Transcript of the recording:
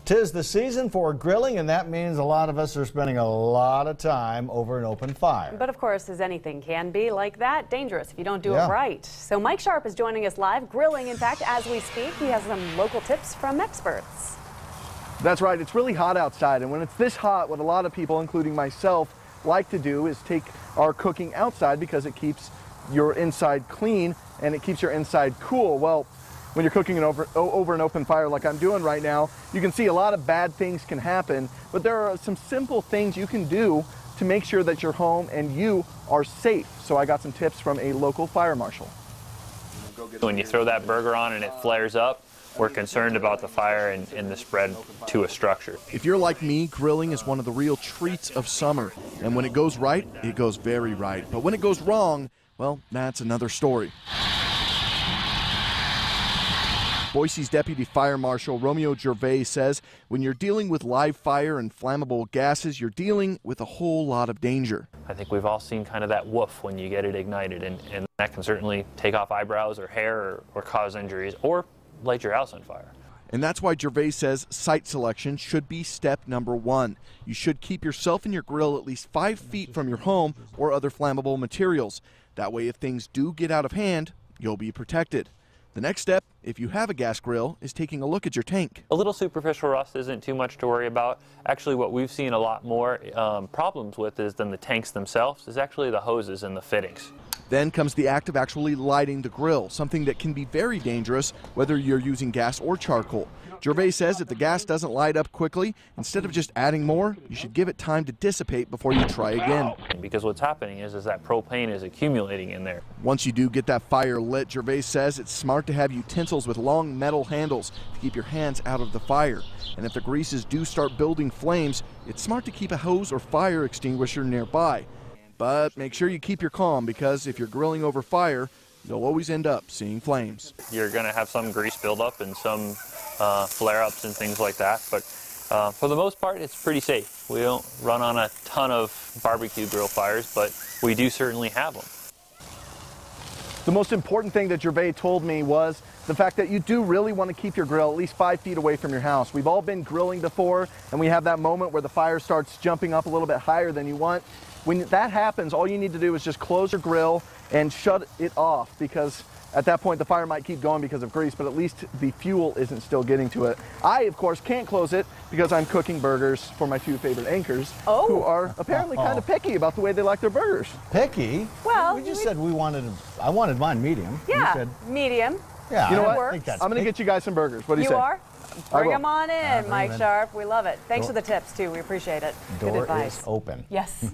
'Tis the season for grilling, and that means a lot of us are spending a lot of time over an open fire. But of course, as anything can be like that, dangerous if you don't do it right. So Mike Sharp is joining us live, grilling, in fact, as we speak. He has some local tips from experts. That's right. It's really hot outside, and when it's this hot, what a lot of people, including myself, like to do is take our cooking outside because it keeps your inside clean and it keeps your inside cool. Well, when you're cooking over an open fire like I'm doing right now, you can see a lot of bad things can happen, but there are some simple things you can do to make sure that your home and you are safe. So I got some tips from a local fire marshal. When you throw that burger on and it flares up, we're concerned about the fire and the spread to a structure. If you're like me, grilling is one of the real treats of summer. And when it goes right, it goes very right. But when it goes wrong, well, that's another story. Boise's Deputy Fire Marshal Romeo Gervais says when you're dealing with live fire and flammable gases, you're dealing with a whole lot of danger. I think we've all seen kind of that woof when you get it ignited, and that can certainly take off eyebrows or hair or cause injuries or light your house on fire. And that's why Gervais says site selection should be step number one. You should keep yourself and your grill at least 5 feet from your home or other flammable materials. That way, if things do get out of hand, you'll be protected. The next step, if you have a gas grill, is taking a look at your tank. A little superficial rust isn't too much to worry about. Actually, what we've seen a lot more problems with is than the tanks themselves is actually the hoses and the fittings. Then comes the act of actually lighting the grill, something that can be very dangerous whether you're using gas or charcoal. Gervais says if the gas doesn't light up quickly, instead of just adding more, you should give it time to dissipate before you try again. Because what's happening is that propane is accumulating in there. Once you do get that fire lit, Gervais says it's smart to have utensils with long metal handles to keep your hands out of the fire. And if the greases do start building flames, it's smart to keep a hose or fire extinguisher nearby. But make sure you keep your calm, because if you're grilling over fire, you'll always end up seeing flames. You're going to have some grease buildup and some flare-ups and things like that, but for the most part, it's pretty safe. We don't run on a ton of barbecue grill fires, but we do certainly have them. The most important thing that Gervais told me was the fact that you do really want to keep your grill at least 5 feet away from your house. We've all been grilling before, and we have that moment where the fire starts jumping up a little bit higher than you want. When that happens, all you need to do is just close your grill and shut it off, because at that point the fire might keep going because of grease, but at least the fuel isn't still getting to it. I, of course, can't close it because I'm cooking burgers for my 2 favorite anchors, who are apparently kind of picky about the way they like their burgers. Picky? Well, we just said I wanted mine medium. Yeah, you said, medium. yeah, you know what? I'm going to get you guys some burgers. What do you say? You are? Bring them on in, Mike Sharp. We love it. Thanks for the tips, too. We appreciate it. Door Good advice. is open. Yes.